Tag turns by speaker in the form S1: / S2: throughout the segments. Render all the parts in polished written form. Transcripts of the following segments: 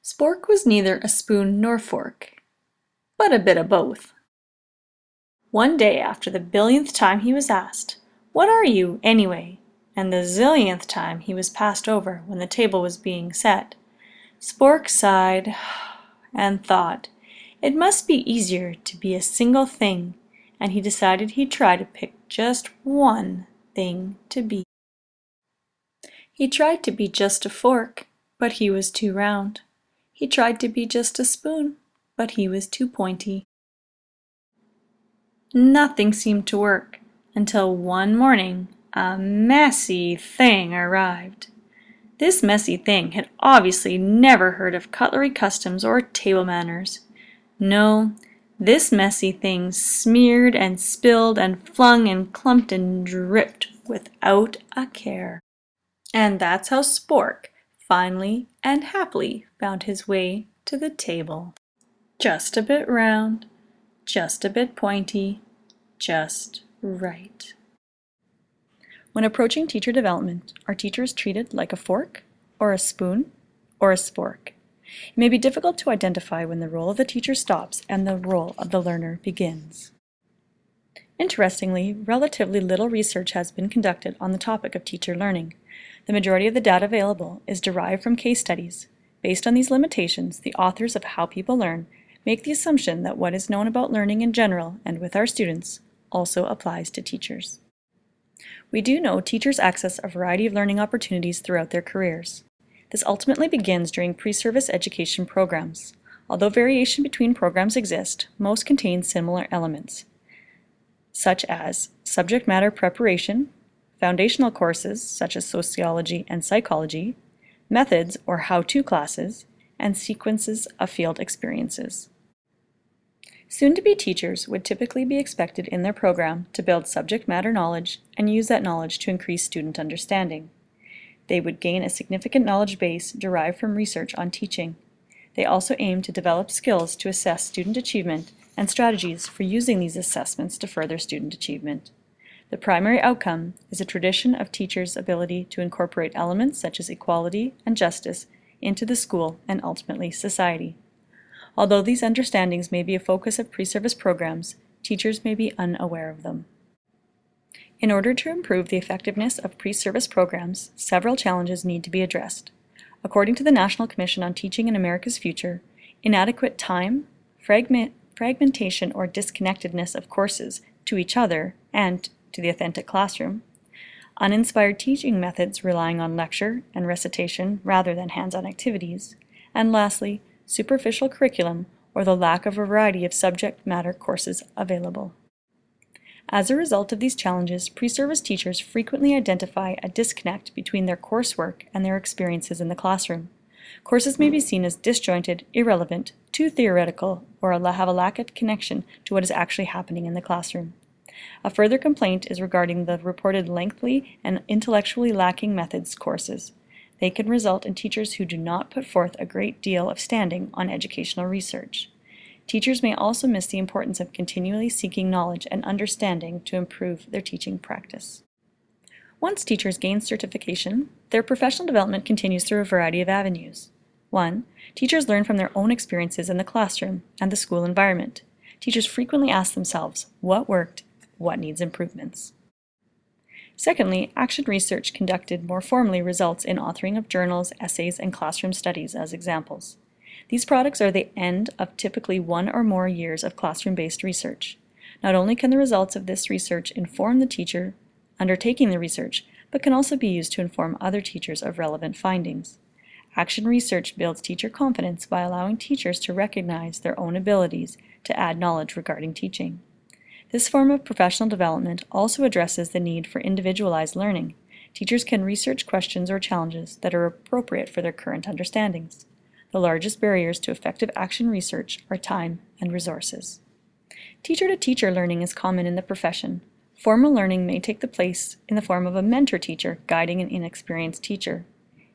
S1: Spork was neither a spoon nor fork, but a bit of both. One day after the billionth time he was asked, "What are you, anyway?" and the zillionth time he was passed over when the table was being set, Spork sighed and thought it must be easier to be a single thing, and he decided he'd try to pick just one thing to be. He tried to be just a fork, but he was too round. He tried to be just a spoon, but he was too pointy. Nothing seemed to work until one morning a messy thing arrived. This messy thing had obviously never heard of cutlery customs or table manners. No, this messy thing smeared and spilled and flung and clumped and dripped without a care. And that's how Spork finally and happily found his way to the table. Just a bit round, just a bit pointy, just right. When approaching teacher development, are teachers treated like a fork, or a spoon, or a spork? It may be difficult to identify when the role of the teacher stops and the role of the learner begins. Interestingly, relatively little research has been conducted on the topic of teacher learning. The majority of the data available is derived from case studies. Based on these limitations, the authors of How People Learn make the assumption that what is known about learning in general and with our students also applies to teachers. We do know teachers access a variety of learning opportunities throughout their careers. This ultimately begins during pre-service education programs. Although variation between programs exist, most contain similar elements, such as subject matter preparation, foundational courses such as sociology and psychology, methods or how-to classes, and sequences of field experiences. Soon-to-be teachers would typically be expected in their program to build subject matter knowledge and use that knowledge to increase student understanding. They would gain a significant knowledge base derived from research on teaching. They also aim to develop skills to assess student achievement and strategies for using these assessments to further student achievement. The primary outcome is a tradition of teachers' ability to incorporate elements such as equality and justice into the school and ultimately society. Although these understandings may be a focus of pre-service programs, teachers may be unaware of them. In order to improve the effectiveness of pre-service programs, several challenges need to be addressed. According to the National Commission on Teaching in America's Future, inadequate time, fragmentation or disconnectedness of courses to each other and to the authentic classroom, uninspired teaching methods relying on lecture and recitation rather than hands-on activities, and lastly, superficial curriculum or the lack of a variety of subject matter courses available. As a result of these challenges, pre-service teachers frequently identify a disconnect between their coursework and their experiences in the classroom. Courses may be seen as disjointed, irrelevant, too theoretical, or have a lack of connection to what is actually happening in the classroom. A further complaint is regarding the reported lengthy and intellectually lacking methods courses. They can result in teachers who do not put forth a great deal of standing on educational research. Teachers may also miss the importance of continually seeking knowledge and understanding to improve their teaching practice. Once teachers gain certification, their professional development continues through a variety of avenues. 1. Teachers learn from their own experiences in the classroom and the school environment. Teachers frequently ask themselves, what worked, what needs improvements? Secondly, action research conducted more formally results in authoring of journals, essays, and classroom studies as examples. These products are the end of typically 1 or more years of classroom-based research. Not only can the results of this research inform the teacher undertaking the research, but can also be used to inform other teachers of relevant findings. Action research builds teacher confidence by allowing teachers to recognize their own abilities to add knowledge regarding teaching. This form of professional development also addresses the need for individualized learning. Teachers can research questions or challenges that are appropriate for their current understandings. The largest barriers to effective action research are time and resources. Teacher-to-teacher learning is common in the profession. Formal learning may take the place in the form of a mentor teacher guiding an inexperienced teacher.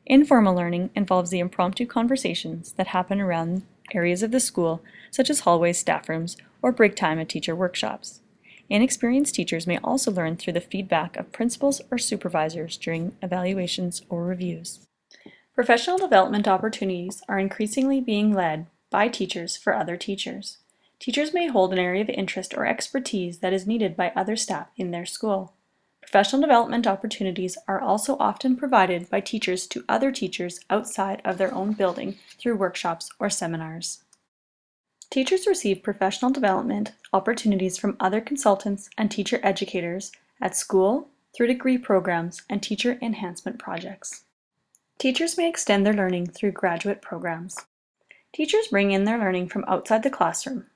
S1: Informal learning involves the impromptu conversations that happen around areas of the school, such as hallways, staff rooms, or break time at teacher workshops. Inexperienced teachers may also learn through the feedback of principals or supervisors during evaluations or reviews. Professional development opportunities are increasingly being led by teachers for other teachers. Teachers may hold an area of interest or expertise that is needed by other staff in their school. Professional development opportunities are also often provided by teachers to other teachers outside of their own building through workshops or seminars. Teachers receive professional development opportunities from other consultants and teacher educators at school, through degree programs and teacher enhancement projects. Teachers may extend their learning through graduate programs. Teachers bring in their learning from outside the classroom.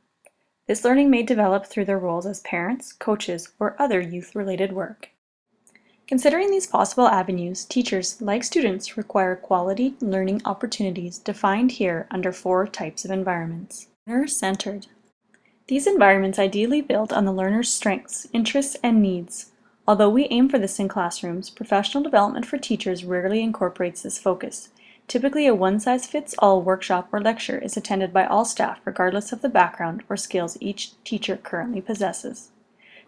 S1: This learning may develop through their roles as parents, coaches, or other youth-related work. Considering these possible avenues, teachers, like students, require quality learning opportunities defined here under 4 types of environments. Learner-centered. These environments ideally build on the learner's strengths, interests, and needs. Although we aim for this in classrooms, professional development for teachers rarely incorporates this focus. Typically, a one-size-fits-all workshop or lecture is attended by all staff regardless of the background or skills each teacher currently possesses.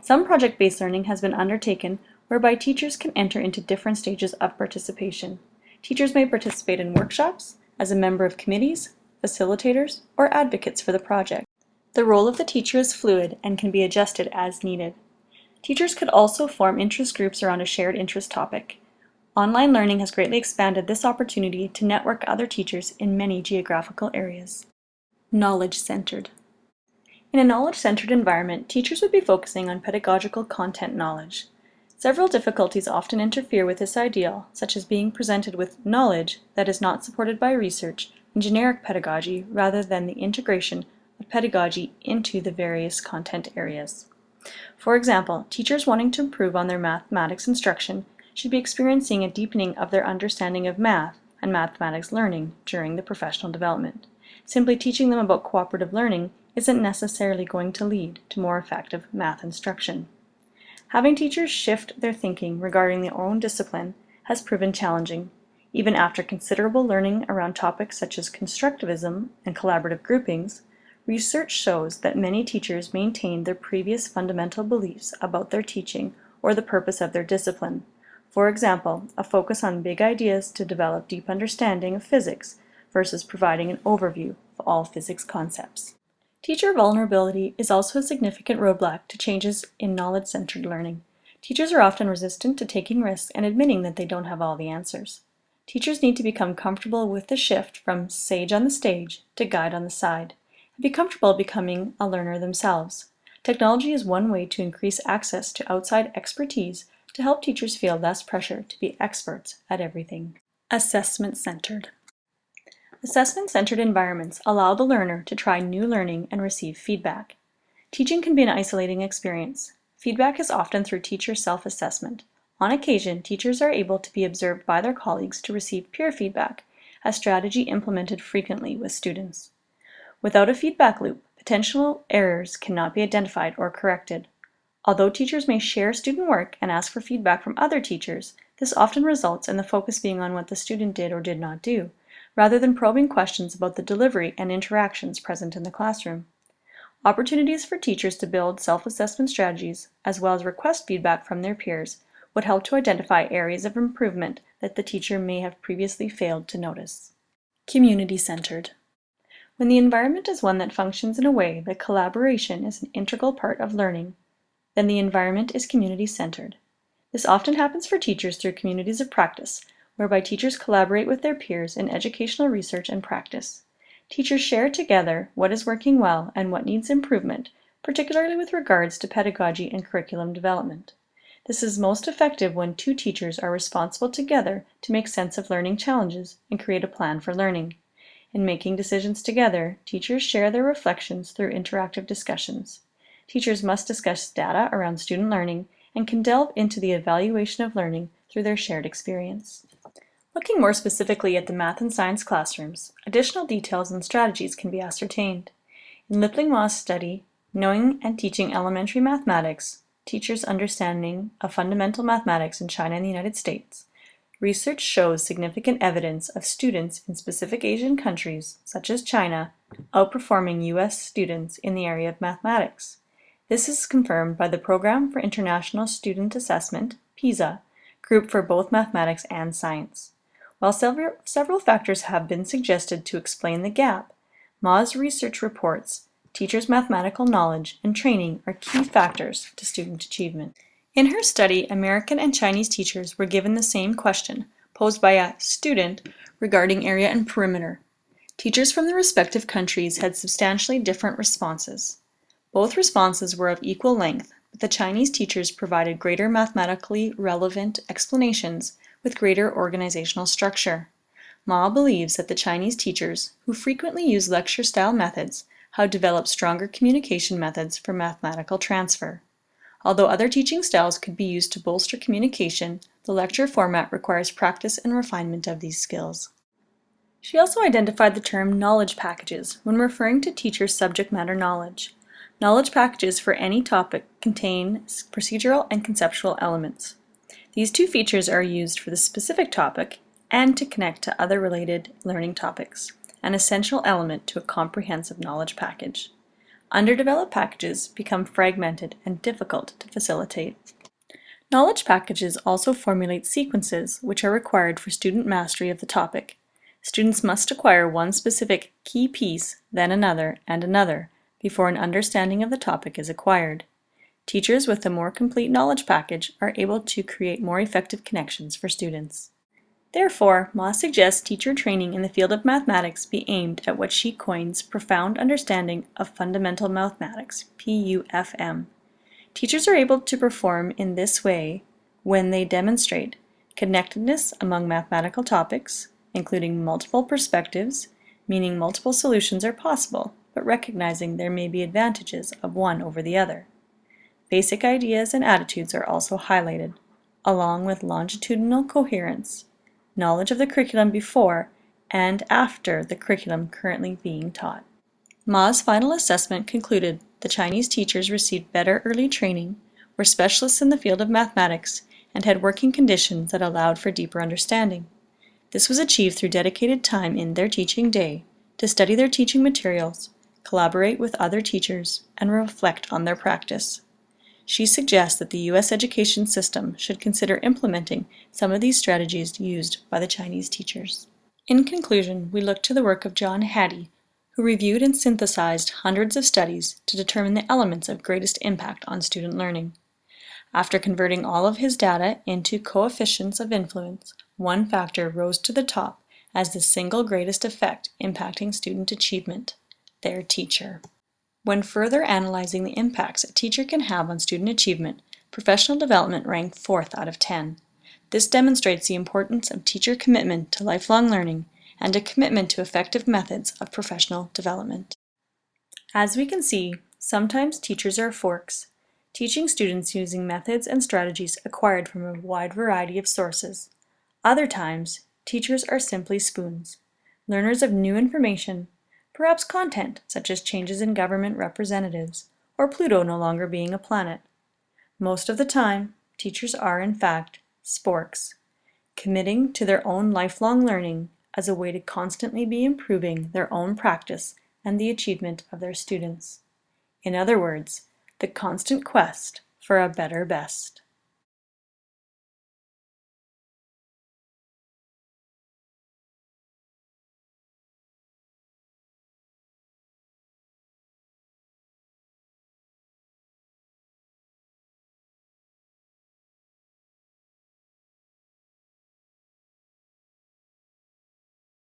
S1: Some project-based learning has been undertaken whereby teachers can enter into different stages of participation. Teachers may participate in workshops, as a member of committees, facilitators, or advocates for the project. The role of the teacher is fluid and can be adjusted as needed. Teachers could also form interest groups around a shared interest topic. Online learning has greatly expanded this opportunity to network other teachers in many geographical areas. Knowledge-centered. In a knowledge-centered environment, teachers would be focusing on pedagogical content knowledge. Several difficulties often interfere with this ideal, such as being presented with knowledge that is not supported by research and generic pedagogy rather than the integration of pedagogy into the various content areas. For example, teachers wanting to improve on their mathematics instruction should be experiencing a deepening of their understanding of math and mathematics learning during the professional development. Simply teaching them about cooperative learning isn't necessarily going to lead to more effective math instruction. Having teachers shift their thinking regarding their own discipline has proven challenging. Even after considerable learning around topics such as constructivism and collaborative groupings, research shows that many teachers maintain their previous fundamental beliefs about their teaching or the purpose of their discipline. For example, a focus on big ideas to develop deep understanding of physics versus providing an overview of all physics concepts. Teacher vulnerability is also a significant roadblock to changes in knowledge-centered learning. Teachers are often resistant to taking risks and admitting that they don't have all the answers. Teachers need to become comfortable with the shift from sage on the stage to guide on the side, and be comfortable becoming a learner themselves. Technology is one way to increase access to outside expertise to help teachers feel less pressure to be experts at everything. Assessment-centered. Assessment-centered environments allow the learner to try new learning and receive feedback. Teaching can be an isolating experience. Feedback is often through teacher self-assessment. On occasion, teachers are able to be observed by their colleagues to receive peer feedback, a strategy implemented frequently with students. Without a feedback loop, potential errors cannot be identified or corrected. Although teachers may share student work and ask for feedback from other teachers, this often results in the focus being on what the student did or did not do, rather than probing questions about the delivery and interactions present in the classroom. Opportunities for teachers to build self-assessment strategies, as well as request feedback from their peers, would help to identify areas of improvement that the teacher may have previously failed to notice. Community-centered. When the environment is one that functions in a way that collaboration is an integral part of learning, then the environment is community-centered. This often happens for teachers through communities of practice, whereby teachers collaborate with their peers in educational research and practice. Teachers share together what is working well and what needs improvement, particularly with regards to pedagogy and curriculum development. This is most effective when 2 teachers are responsible together to make sense of learning challenges and create a plan for learning. In making decisions together, teachers share their reflections through interactive discussions. Teachers must discuss data around student learning and can delve into the evaluation of learning through their shared experience. Looking more specifically at the math and science classrooms, additional details and strategies can be ascertained. In Lipling-Moss study, Knowing and Teaching Elementary Mathematics, Teachers' Understanding of Fundamental Mathematics in China and the United States, research shows significant evidence of students in specific Asian countries, such as China, outperforming U.S. students in the area of mathematics. This is confirmed by the Program for International Student Assessment, PISA, group for both mathematics and science. While several factors have been suggested to explain the gap, Ma's research reports teachers' mathematical knowledge and training are key factors to student achievement. In her study, American and Chinese teachers were given the same question, posed by a student regarding area and perimeter. Teachers from the respective countries had substantially different responses. Both responses were of equal length, but the Chinese teachers provided greater mathematically relevant explanations with greater organizational structure. Ma believes that the Chinese teachers, who frequently use lecture-style methods, have developed stronger communication methods for mathematical transfer. Although other teaching styles could be used to bolster communication, the lecture format requires practice and refinement of these skills. She also identified the term knowledge packages when referring to teachers' subject matter knowledge. Knowledge packages for any topic contain procedural and conceptual elements. These two features are used for the specific topic and to connect to other related learning topics, an essential element to a comprehensive knowledge package. Underdeveloped packages become fragmented and difficult to facilitate. Knowledge packages also formulate sequences which are required for student mastery of the topic. Students must acquire one specific key piece, then another, and another, before an understanding of the topic is acquired. Teachers with a more complete knowledge package are able to create more effective connections for students. Therefore, Ma suggests teacher training in the field of mathematics be aimed at what she coins profound understanding of fundamental mathematics, PUFM. Teachers are able to perform in this way when they demonstrate connectedness among mathematical topics, including multiple perspectives, meaning multiple solutions are possible, but recognizing there may be advantages of one over the other. Basic ideas and attitudes are also highlighted, along with longitudinal coherence, knowledge of the curriculum before and after the curriculum currently being taught. Ma's final assessment concluded the Chinese teachers received better early training, were specialists in the field of mathematics, and had working conditions that allowed for deeper understanding. This was achieved through dedicated time in their teaching day to study their teaching materials, collaborate with other teachers, and reflect on their practice. She suggests that the U.S. education system should consider implementing some of these strategies used by the Chinese teachers. In conclusion, we look to the work of John Hattie, who reviewed and synthesized hundreds of studies to determine the elements of greatest impact on student learning. After converting all of his data into coefficients of influence, one factor rose to the top as the single greatest effect impacting student achievement: their teacher. When further analyzing the impacts a teacher can have on student achievement, professional development ranked 4th out of 10. This demonstrates the importance of teacher commitment to lifelong learning and a commitment to effective methods of professional development. As we can see, sometimes teachers are forks, teaching students using methods and strategies acquired from a wide variety of sources. Other times, teachers are simply spoons, learners of new information, perhaps content such as changes in government representatives, or Pluto no longer being a planet. Most of the time, teachers are in fact sporks, committing to their own lifelong learning as a way to constantly be improving their own practice and the achievement of their students. In other words, the constant quest for a better best.